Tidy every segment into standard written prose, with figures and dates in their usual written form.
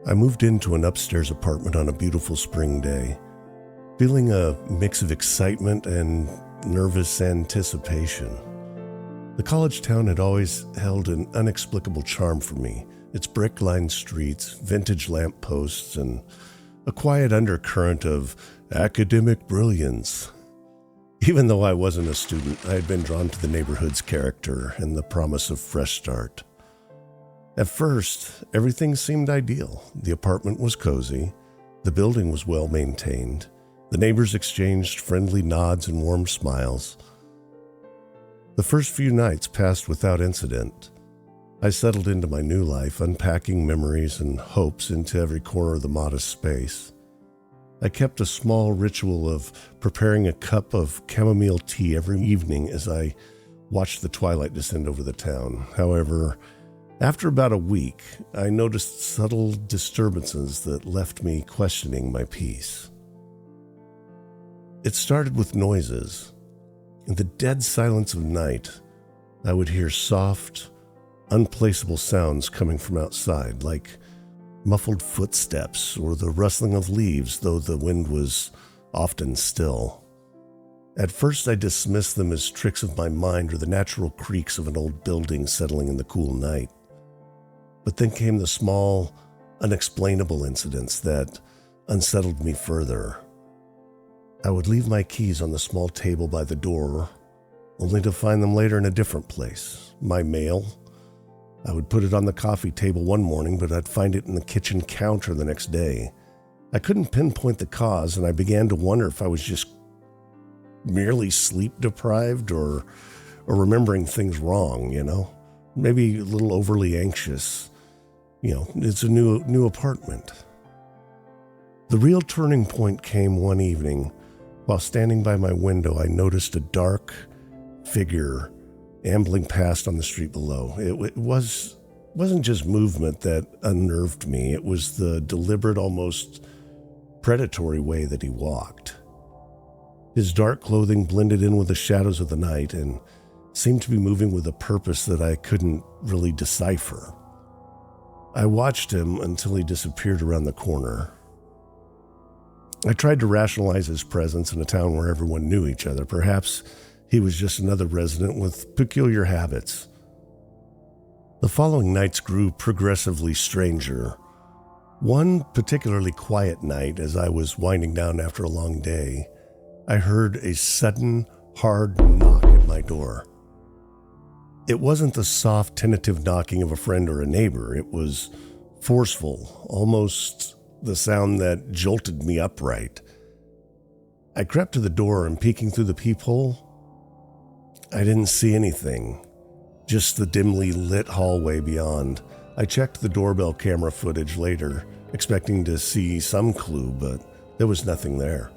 I moved into an upstairs apartment on a beautiful spring day, feeling a mix of excitement and nervous anticipation. The college town had always held an inexplicable charm for me. Its brick-lined streets, vintage lamp posts, and a quiet undercurrent of academic brilliance. Even though I wasn't a student, I had been drawn to the neighborhood's character and the promise of fresh start. At first, everything seemed ideal. The apartment was cozy, the building was well maintained, the neighbors exchanged friendly nods and warm smiles. The first few nights passed without incident. I settled into my new life, unpacking memories and hopes into every corner of the modest space. I kept a small ritual of preparing a cup of chamomile tea every evening as I watched the twilight descend over the town. However, after about a week, I noticed subtle disturbances that left me questioning my peace. It started with noises. In the dead silence of night, I would hear soft, unplaceable sounds coming from outside, like muffled footsteps or the rustling of leaves, though the wind was often still. At first, I dismissed them as tricks of my mind or the natural creaks of an old building settling in the cool night. But then came the small, unexplainable incidents that unsettled me further. I would leave my keys on the small table by the door, only to find them later in a different place. My mail. I would put it on the coffee table one morning, but I'd find it in the kitchen counter the next day. I couldn't pinpoint the cause, and I began to wonder if I was just merely sleep-deprived or remembering things wrong, Maybe a little overly anxious. It's a new apartment. The real turning point came one evening. While standing by my window, I noticed a dark figure ambling past on the street below. It wasn't just movement that unnerved me. It was the deliberate, almost predatory way that he walked. His dark clothing blended in with the shadows of the night and seemed to be moving with a purpose that I couldn't really decipher. I watched him until he disappeared around the corner. I tried to rationalize his presence in a town where everyone knew each other. Perhaps he was just another resident with peculiar habits. The following nights grew progressively stranger. One particularly quiet night, as I was winding down after a long day, I heard a sudden, hard knock at my door. It wasn't the soft, tentative knocking of a friend or a neighbor. It was forceful, almost the sound that jolted me upright. I crept to the door and peeking through the peephole, I didn't see anything, just the dimly lit hallway beyond. I checked the doorbell camera footage later, expecting to see some clue, but there was nothing there.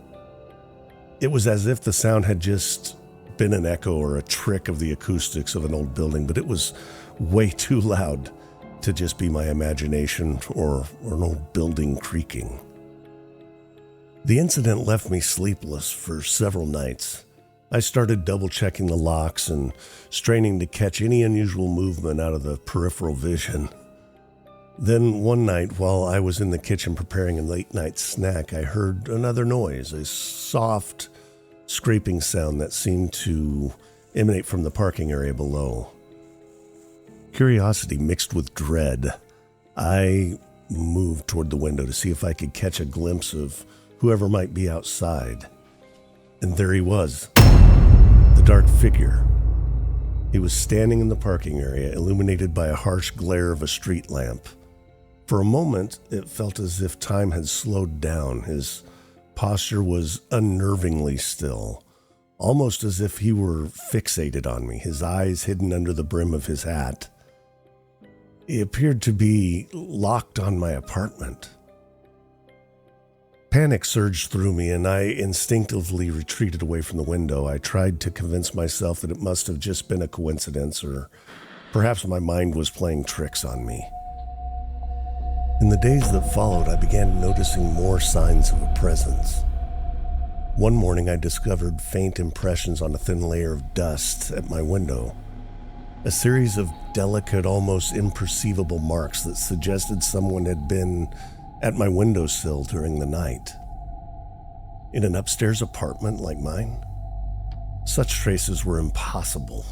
It was as if the sound had just been an echo or a trick of the acoustics of an old building, but it was way too loud to just be my imagination or an old building creaking. The incident left me sleepless for several nights. I started double-checking the locks and straining to catch any unusual movement out of the peripheral vision. Then one night, while I was in the kitchen preparing a late-night snack, I heard another noise, a soft, scraping sound that seemed to emanate from the parking area below. Curiosity mixed with dread, I moved toward the window to see if I could catch a glimpse of whoever might be outside. And there he was, the dark figure. He was standing in the parking area, illuminated by a harsh glare of a street lamp. For a moment, it felt as if time had slowed down. His posture was unnervingly still, almost as if he were fixated on me, his eyes hidden under the brim of his hat. He appeared to be locked on my apartment. Panic surged through me, and I instinctively retreated away from the window. I tried to convince myself that it must have just been a coincidence, or perhaps my mind was playing tricks on me. In the days that followed, I began noticing more signs of a presence. One morning, I discovered faint impressions on a thin layer of dust at my window. A series of delicate, almost imperceivable marks that suggested someone had been at my windowsill during the night. In an upstairs apartment like mine, such traces were impossible.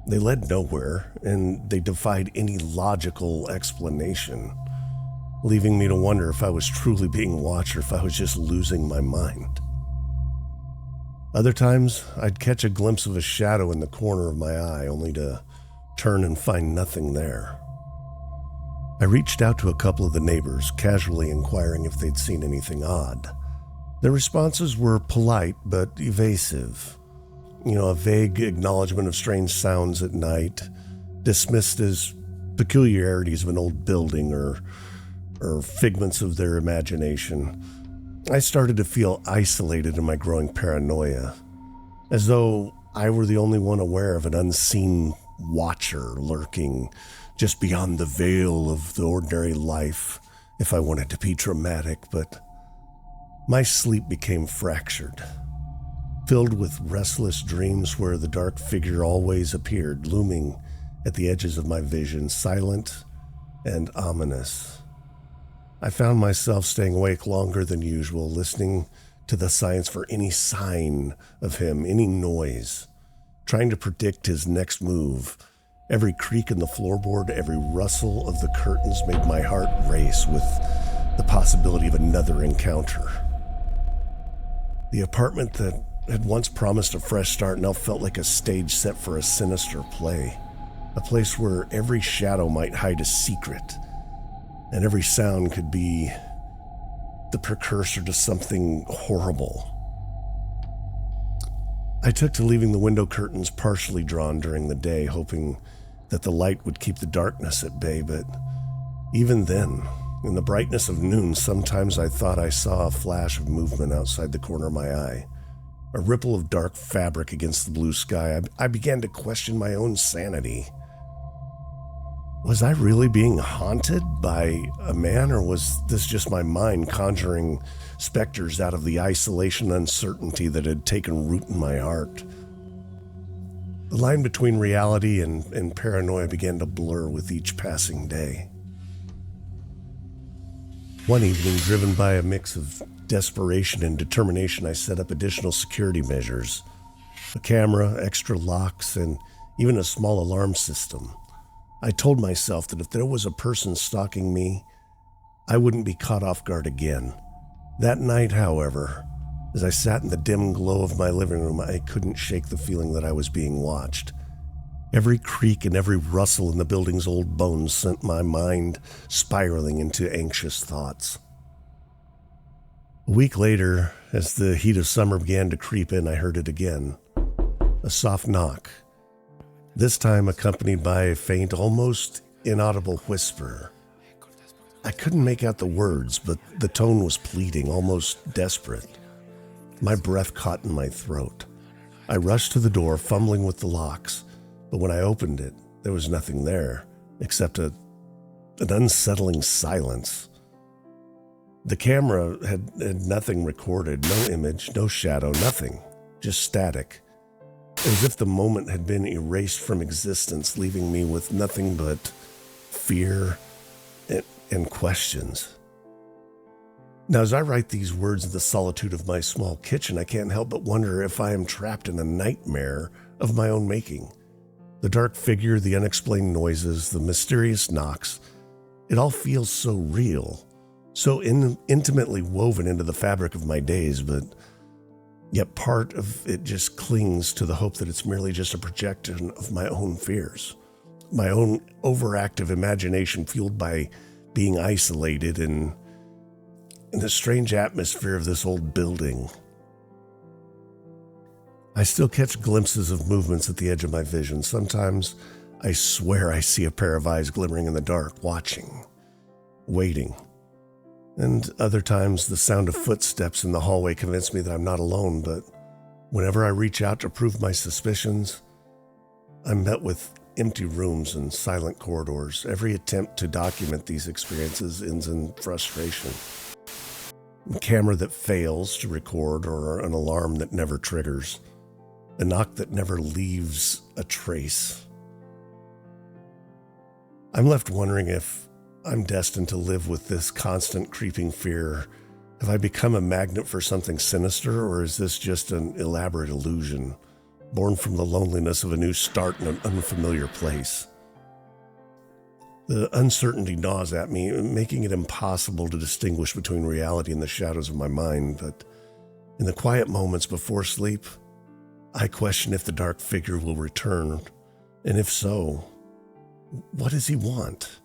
They led nowhere, and they defied any logical explanation, leaving me to wonder if I was truly being watched or if I was just losing my mind. Other times, I'd catch a glimpse of a shadow in the corner of my eye, only to turn and find nothing there. I reached out to a couple of the neighbors, casually inquiring if they'd seen anything odd. Their responses were polite but evasive. A vague acknowledgement of strange sounds at night, dismissed as peculiarities of an old building or figments of their imagination. I started to feel isolated in my growing paranoia, as though I were the only one aware of an unseen watcher lurking just beyond the veil of the ordinary life, if I wanted to be dramatic. But my sleep became fractured, filled with restless dreams where the dark figure always appeared, looming at the edges of my vision, silent and ominous. I found myself staying awake longer than usual, listening to the signs for any sign of him, any noise, trying to predict his next move. Every creak in the floorboard, every rustle of the curtains made my heart race with the possibility of another encounter. The apartment that had once promised a fresh start now felt like a stage set for a sinister play, a place where every shadow might hide a secret, and every sound could be the precursor to something horrible. I took to leaving the window curtains partially drawn during the day, hoping that the light would keep the darkness at bay, but even then, in the brightness of noon, sometimes I thought I saw a flash of movement outside the corner of my eye, a ripple of dark fabric against the blue sky. I began to question my own sanity. Was I really being haunted by a man, or was this just my mind conjuring specters out of the isolation and uncertainty that had taken root in my heart? The line between reality and paranoia began to blur with each passing day. One evening, driven by a mix of desperation and determination, I set up additional security measures, a camera, extra locks, and even a small alarm system. I told myself that if there was a person stalking me, I wouldn't be caught off guard again. That night, however, as I sat in the dim glow of my living room, I couldn't shake the feeling that I was being watched. Every creak and every rustle in the building's old bones sent my mind spiraling into anxious thoughts. A week later, as the heat of summer began to creep in, I heard it again. A soft knock, this time accompanied by a faint, almost inaudible whisper. I couldn't make out the words, but the tone was pleading, almost desperate. My breath caught in my throat. I rushed to the door, fumbling with the locks, but when I opened it, there was nothing there, except an unsettling silence. The camera had nothing recorded, no image, no shadow, nothing, just static. As if the moment had been erased from existence, leaving me with nothing but fear and questions. Now, as I write these words in the solitude of my small kitchen, I can't help but wonder if I am trapped in a nightmare of my own making. The dark figure, the unexplained noises, the mysterious knocks, it all feels so real, so intimately woven into the fabric of my days, but yet part of it just clings to the hope that it's merely just a projection of my own fears, my own overactive imagination fueled by being isolated in the strange atmosphere of this old building. I still catch glimpses of movements at the edge of my vision. Sometimes I swear I see a pair of eyes glimmering in the dark, watching, waiting. And other times the sound of footsteps in the hallway convince me that I'm not alone, but whenever I reach out to prove my suspicions, I'm met with empty rooms and silent corridors. Every attempt to document these experiences ends in frustration. A camera that fails to record, or an alarm that never triggers, a knock that never leaves a trace. I'm left wondering if I'm destined to live with this constant creeping fear. Have I become a magnet for something sinister, or is this just an elaborate illusion, born from the loneliness of a new start in an unfamiliar place? The uncertainty gnaws at me, making it impossible to distinguish between reality and the shadows of my mind, but in the quiet moments before sleep, I question if the dark figure will return, and if so, what does he want?